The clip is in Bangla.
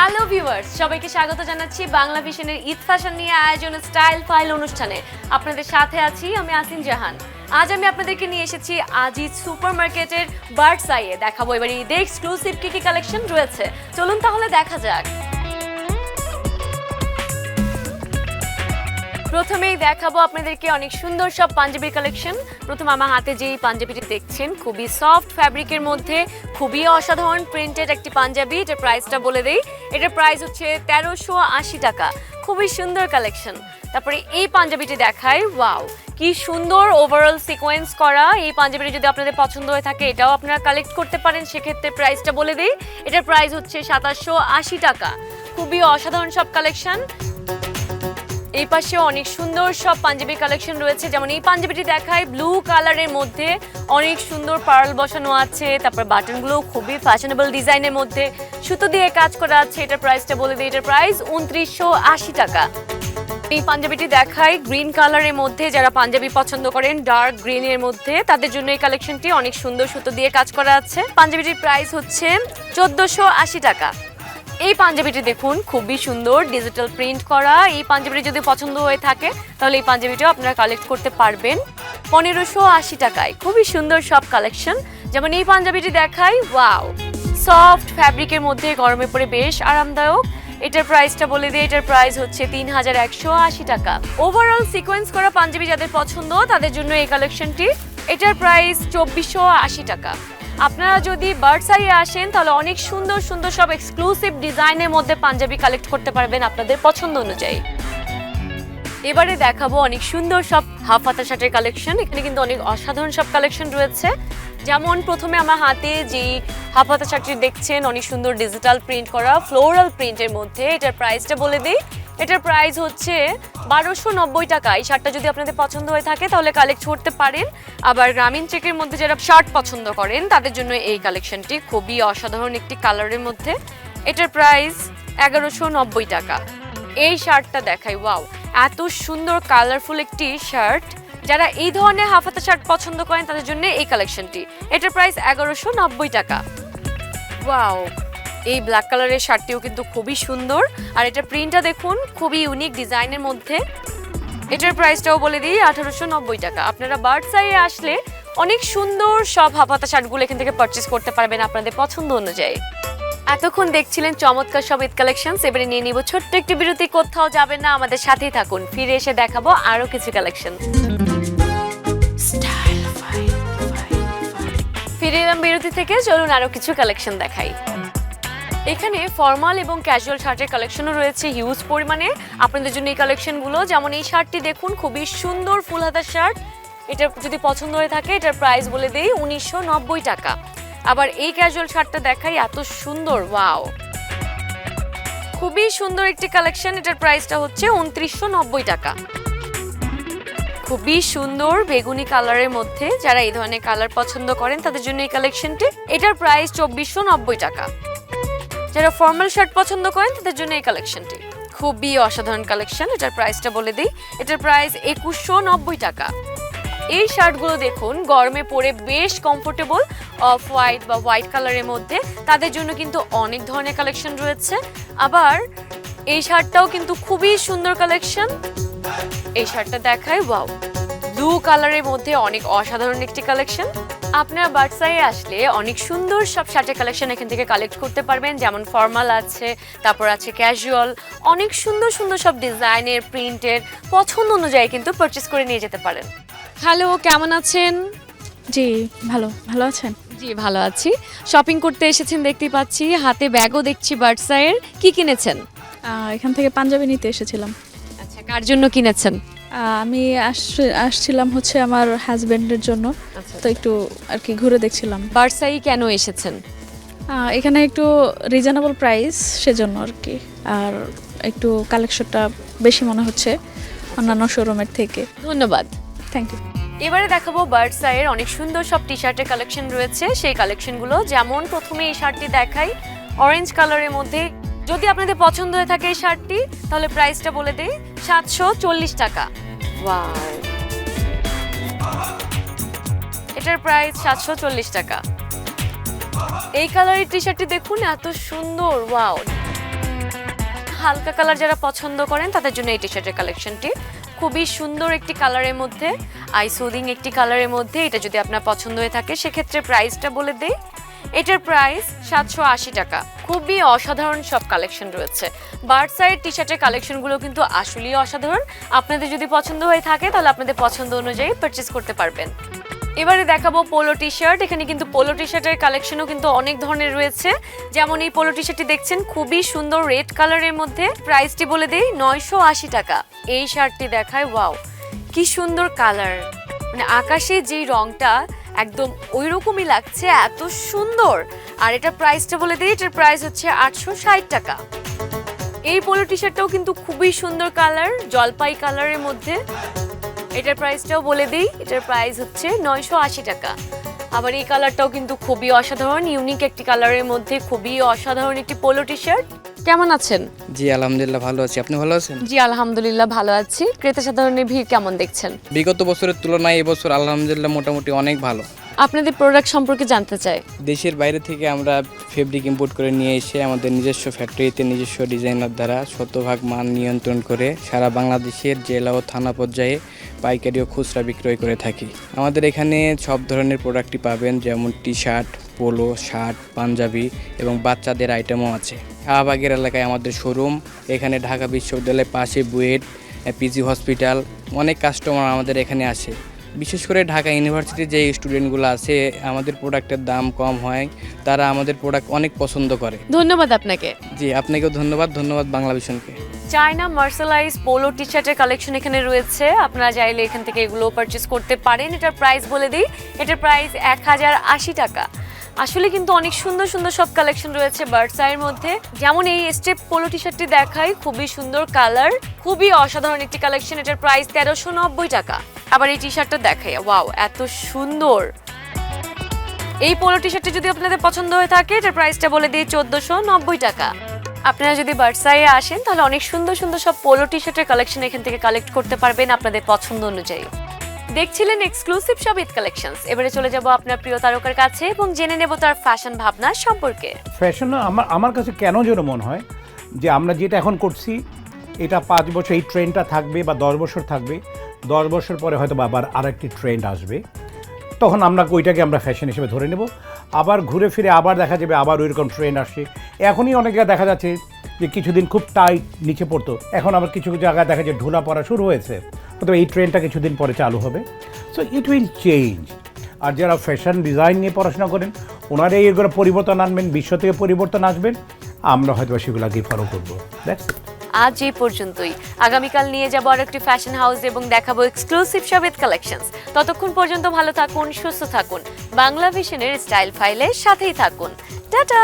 হ্যালো ভিউয়ার্স, সবাইকে স্বাগত জানাচ্ছি বাংলা ভিশনের ঈদ ফ্যাশন নিয়ে আয়োজন স্টাইল ফাইল অনুষ্ঠানে। আপনাদের সাথে আছি আমি আসিন জাহান। আজ আমি আপনাদেরকে নিয়ে এসেছি আজিজ সুপারমার্কেটের বার্ডস আইয়ে। দেখাবো এবার ঈদে এক্সক্লুসিভ কি কি কালেকশন রয়েছে। চলুন তাহলে দেখা যাক। প্রথমেই দেখাবো আপনাদেরকে অনেক সুন্দর সব পাঞ্জাবির কালেকশন। প্রথম আমার হাতে যেই পাঞ্জাবিটি দেখছেন খুবই সফট ফ্যাব্রিকের মধ্যে খুবই অসাধারণ প্রিন্টেড একটি পাঞ্জাবি। এটার প্রাইসটা বলে দেই, এটার প্রাইস হচ্ছে 1380 টাকা। খুবই সুন্দর কালেকশন। তারপরে এই পাঞ্জাবিটি দেখাই, ওয়াও কি সুন্দর ওভারঅল সিকোয়েন্স করা। এই পাঞ্জাবিটি যদি আপনাদের পছন্দ হয়ে থাকে এটাও আপনারা কালেক্ট করতে পারেন। সেক্ষেত্রে প্রাইসটা বলে দিই, এটার প্রাইস হচ্ছে 2780 টাকা। খুবই অসাধারণ সব কালেকশন। এই পাশে অনেক সুন্দর সব পাঞ্জাবি কালেকশন রয়েছে, যেমন এই পাঞ্জাবিটি দেখায় ব্লু কালারের মধ্যে অনেক সুন্দর পার্ল বসানো আছে। তারপর বাটনগুলো খুবই ফ্যাশনেবল ডিজাইনের মধ্যে সুতো দিয়ে কাজ করা আছে। এটার প্রাইসটা বলে দিই, এটার প্রাইস 2980 টাকা। এই পাঞ্জাবিটি দেখায় গ্রিন কালারের মধ্যে, যারা পাঞ্জাবি পছন্দ করেন ডার্ক গ্রিনের মধ্যে তাদের জন্য এই কালেকশনটি অনেক সুন্দর সুতো দিয়ে কাজ করা আছে। পাঞ্জাবিটির প্রাইস হচ্ছে 1480 টাকা। এই পাঞ্জাবিটি দেখুন খুবই সুন্দর ডিজিটাল প্রিন্ট করা। এই পাঞ্জাবিটি যদি পছন্দ হয়ে থাকে তাহলে এই পাঞ্জাবিটাও আপনারা কালেক্ট করতে পারবেন 1580 টাকায়। খুবই সুন্দর সব কালেকশন। যেমন এই পাঞ্জাবিটি দেখাই, ওয়াও সফট ফ্যাব্রিকের মধ্যে গরমে পরে বেশ আরামদায়ক। এটার প্রাইসটা বলে দিই, এটার প্রাইস হচ্ছে 3180 টাকা। ওভারঅল সিকোয়েন্স করা পাঞ্জাবি যাদের পছন্দ তাদের জন্য এই কালেকশনটি। এটার প্রাইস 2480 টাকা। আপনারা যদি বার্ডস আইয়ে আসেন তাহলে অনেক সুন্দর সুন্দর সব এক্সক্লুসিভ ডিজাইনের মধ্যে পাঞ্জাবি কালেক্ট করতে পারবেন আপনাদের পছন্দ অনুযায়ী। এবারে দেখাবো অনেক সুন্দর সব হাফ হাতা শার্টের কালেকশন। এখানে কিন্তু অনেক অসাধারণ সব কালেকশন রয়েছে। যেমন প্রথমে আমার হাতে যে হাফ হাতা শার্টটি দেখছেন অনেক সুন্দর ডিজিটাল প্রিন্ট করা ফ্লোরাল প্রিন্টের মধ্যে। এটার প্রাইসটা বলে দিই, এটার প্রাইস হচ্ছে 1290 টাকা। এই শার্টটা যদি আপনাদের পছন্দ হয়ে থাকে তাহলে কালেক্ট করতে পারেন। আবার গ্রামীণ চেকের মধ্যে যারা শার্ট পছন্দ করেন তাদের জন্য এই কালেকশনটি খুবই অসাধারণ একটি কালারের মধ্যে। এটার প্রাইস 1190 টাকা। এই শার্টটা দেখাই, ওয়াও এত সুন্দর কালারফুল একটি শার্ট। যারা এই ধরনের হাফ হাতা শার্ট পছন্দ করেন তাদের জন্য এই কালেকশনটি। এটার প্রাইস 1190 টাকা। ওয়াও এই ব্ল্যাক কালারের শার্টটিও কিন্তু খুবই সুন্দর। আর এটার প্রিন্টটা দেখুন খুবই ইউনিক ডিজাইনের মধ্যে। এটার প্রাইসটাও বলে দিই 1890 টাকা। আপনারা বার্ডস আইয়ে আসলে অনেক সুন্দর সব হাফ হাতা শার্টগুলো এখান থেকে পারচেজ করতে পারবেন আপনাদের পছন্দ অনুযায়ী। এতক্ষণ দেখছিলেন চমৎকার সব ঈদ কালেকশনস। এবারে নিয়ে নিব ছোট্ট একটি বিরতি। কোথাও যাবেন না, আমাদের সাথেই থাকুন। ফিরে এসে দেখাবো আরো কিছু কালেকশন। ফিরে এলাম বিরতি থেকে, চলুন আরো কিছু কালেকশন দেখাই। এখানে ফর্মাল এবং ক্যাজুয়াল শার্টের কালেকশনও রয়েছে হিউজ পরিমাণে আপনাদের জন্য এই কালেকশনগুলো। যেমন এই শার্টটি দেখুন খুবই সুন্দর ফুল হাতার শার্ট। এটা যদি পছন্দ হয়ে থাকে এটার প্রাইস বলে দেই 1990 টাকা। আবার এই ক্যাজুয়াল শার্টটা দেখাই, এত সুন্দর, ওয়াও খুবই সুন্দর একটি কালেকশন। এটার প্রাইসটা হচ্ছে 2990 টাকা। খুবই সুন্দর বেগুনি কালারের মধ্যে, যারা এই ধরনের কালার পছন্দ করেন তাদের জন্য এই কালেকশনটি। এটার প্রাইস 2490 টাকা। যারা ফর্মাল শার্ট পছন্দ করেন তাদের জন্য এই কালেকশনটি খুবই অসাধারণ কালেকশন। এটার প্রাইসটা বলে দিই, এটার প্রাইস 2190 টাকা। এই শার্টগুলো দেখুন গরমে পরে বেশ কমফোর্টেবল, অফ হোয়াইট বা হোয়াইট কালারের মধ্যে তাদের জন্য কিন্তু অনেক ধরনের কালেকশন রয়েছে। আবার এই শার্টটাও কিন্তু খুবই সুন্দর কালেকশন। এই শার্টটা দেখায়, ওয়াও ব্লু কালারের মধ্যে অনেক অসাধারণ একটি কালেকশন। আপনারা বার্ডস আইয়ে আসলে অনেক সুন্দর সব শার্টের কালেকশন এখান থেকে কালেক্ট করতে পারবেন। যেমন ফর্মাল আছে, তারপর আছে ক্যাজুয়াল, অনেক সুন্দর সুন্দর সব ডিজাইনের প্রিন্টের পছন্দ অনুযায়ী কিন্তু পারচেজ করে নিয়ে যেতে পারেন। হ্যালো, কেমন আছেন? জি ভালো আছেন? জি ভালো আছি। শপিং করতে এসেছেন দেখতেই পাচ্ছি, হাতে ব্যাগও দেখছি বার্ডস আইয়ের। কি কিনেছেন? এখান থেকে পাঞ্জাবি নিতে এসেছিলাম। আচ্ছা, কার জন্য কিনেছেন? আমি আসছিলাম হচ্ছে আমার হাজবেন্ডের জন্য। তো একটু আর কি ঘুরে দেখছিলাম। বার্ডস আই কেন এসেছেন? এখানে একটু রিজনেবল প্রাইস সেজন্য আর কি, আর একটু কালেকশনটা বেশি মনে হচ্ছে অন্যান্য শোরুমের থেকে। ধন্যবাদ, থ্যাংক ইউ। এবারে দেখাবো বার্ডস আইয়ের অনেক সুন্দর সব টি শার্টের কালেকশন রয়েছে, সেই কালেকশনগুলো। যেমন প্রথমে এই শার্টটি দেখাই অরেঞ্জ কালারের মধ্যে। যদি আপনাদের পছন্দ হয়ে থাকে এই শার্টটি তাহলে প্রাইসটা বলে দেই 740 টাকা। ওয়াও এটার প্রাইস 740 টাকা। এই কালারের টি শার্টটি দেখুন এত সুন্দর, ওয়াও হালকা কালার যারা পছন্দ করেন তাদের জন্য এই টি শার্টের কালেকশনটি খুবই সুন্দর একটি কালারের মধ্যে, আই সুদিং একটি কালারের মধ্যে। এটা যদি আপনার পছন্দ হয়ে থাকে সেক্ষেত্রে প্রাইসটা বলে দেই। এটার প্রাইস 780 টাকা। খুবই অসাধারণ সব কালেকশন রয়েছে। বার্ড সাইড টি শার্টের কালেকশনগুলো কিন্তু আসলেই অসাধারণ। আপনাদের যদি পছন্দ হয়ে থাকে তাহলে আপনাদের পছন্দ অনুযায়ী পারচেজ করতে পারবেন। এবারে দেখাবো পোলো টি শার্ট। এখানে কিন্তু পোলো টি শার্টের কালেকশনও কিন্তু অনেক ধরনের রয়েছে। যেমন এই পোলো টি শার্টটি দেখছেন খুবই সুন্দর রেড কালারের মধ্যে। প্রাইসটি বলে দেই 980 টাকা। এই শার্টটি দেখায়, ওয়াও কি সুন্দর কালার, মানে আকাশে যেই রংটা একদম ওই রকমই লাগছে, এত সুন্দর। আর এটা প্রাইসটা বলে দিই, এটার প্রাইস হচ্ছে 860 টাকা। এই পোলো টি শার্টটাও কিন্তু খুবই সুন্দর কালার, জলপাই কালারের মধ্যে। এটার প্রাইসটাও বলে দিই, এটার প্রাইস হচ্ছে 980 টাকা। আবার এই কালারটাও কিন্তু খুবই অসাধারণ, ইউনিক একটি কালারের মধ্যে খুবই অসাধারণ একটি পোলো টি শার্ট। কেমন আছেন? জি আলহামদুলিল্লাহ ভালো আছি, আপনি ভালো আছেন? জি আলহামদুলিল্লাহ ভালো আছি। ক্রেতা সাধারণের ভিড় কেমন দেখছেন? বিগত বছরের তুলনায় এবছর আলহামদুলিল্লাহ মোটামুটি অনেক ভালো। আপনাদের প্রোডাক্ট সম্পর্কে জানতে চাই। দেশের বাইরে থেকে আমরা ফেব্রিক ইম্পোর্ট করে নিয়ে এসে আমাদের নিজস্ব ফ্যাক্টরিতে নিজস্ব ডিজাইনার দ্বারা শতভাগ মান নিয়ন্ত্রণ করে সারা বাংলাদেশের জেলা ও থানা পর্যায়ে পাইকারি ও খুচরা বিক্রয় করে থাকি। আমাদের এখানে সব ধরনের প্রোডাক্টই পাবেন, যেমন টি শার্ট, পোলো, শার্ট, পাঞ্জাবি এবং বাচ্চাদের আইটেমও আছে। শাহবাগের এলাকায় আমাদের শোরুম। এখানে ঢাকা বিশ্ববিদ্যালয়ের পাশে বুয়েট, পিজি হসপিটাল, অনেক কাস্টমার আমাদের এখানে আসে। বিশেষ করে ঢাকা ইউনিভার্সিটির যে স্টুডেন্টগুলো আছে, আমাদের প্রোডাক্টের দাম কম হয়, তারা আমাদের প্রোডাক্ট অনেক পছন্দ করে। ধন্যবাদ আপনাকে। জি আপনাকেও ধন্যবাদ বাংলাভিশনকে। চায়না মার্শালাইজ পোলো টি শার্টের কালেকশন এখানে রয়েছে, আপনারা চাইলে এখান থেকে এগুলো পারচেজ করতে পারেন। এটার প্রাইস বলে দিই, এটার প্রাইস 1080 টাকা। আসলে কিন্তু অনেক সুন্দর সুন্দর সব কালেকশন রয়েছে বার্ডসাইয়ের মধ্যে। যেমন এই স্টেপ পোলো টি শার্টটি দেখাই, খুবই সুন্দর কালার, খুবই অসাধারণ একটি কালেকশন। এটার প্রাইস 1390 টাকা। আবার এই টি শার্টটা দেখাই, ওয়াও এত সুন্দর। এই পোলো টি শার্টটি যদি আপনাদের পছন্দ হয়ে থাকে এটার প্রাইসটা বলে দিই 1490 টাকা। আপনারা যদি বার্ডসাইয়ে আসেন তাহলে অনেক সুন্দর সুন্দর সব পোলো টি শার্টের কালেকশন এখান থেকে কালেক্ট করতে পারবেন আপনাদের পছন্দ অনুযায়ী। দেখছিলেন এক্সক্লুসিভ সব ঈদ কালেকশনস। এবারে চলে যাব আপনার প্রিয় তারকার কাছে এবং জেনে নেব তার ফ্যাশন ভাবনা সম্পর্কে। ফ্যাশন আমার কাছে কেন যেন মনে হয় যে আমরা যেটা এখন করছি এটা 5 বছর এই ট্রেন্ডটা থাকবে বা 10 বছর থাকবে, 10 বছর পরে হয়তো আবার আরেকটি ট্রেন্ড আসবে, তখন আমরা ওইটাকে আমরা ফ্যাশন হিসেবে ধরে নেব। আবার ঘুরে ফিরে আবার দেখা যাবে আবার ওইরকম ট্রেন্ড আসছে। এখনই অনেক জায়গায় দেখা যাচ্ছে যে কিছুদিন খুব টাইট নিচে পড়তো, এখন আবার কিছু জায়গায় দেখা যায় ঢোলা পড়া শুরু হয়েছে, হয়তো এই ট্রেন্ডটা কিছুদিন পরে চালু হবে। So it will change. আর যারা ফ্যাশন ডিজাইন নিয়ে পড়াশোনা করেন ওনারাই এগুলো পরিবর্তন আনবেন, বিশ্ব থেকে পরিবর্তন আসবেন, আমরা হয়তো সেগুলোকেই ফলো করবো। That's it. আজ এই পর্যন্তই। আগামীকাল নিয়ে যাবো আর একটি ফ্যাশন হাউস এবং দেখাবো এক্সক্লুসিভ সব ঈদ কালেকশনস। ততক্ষণ পর্যন্ত ভালো থাকুন, সুস্থ থাকুন, বাংলা ভিশনের স্টাইল ফাইলের সাথেই থাকুন। টাটা।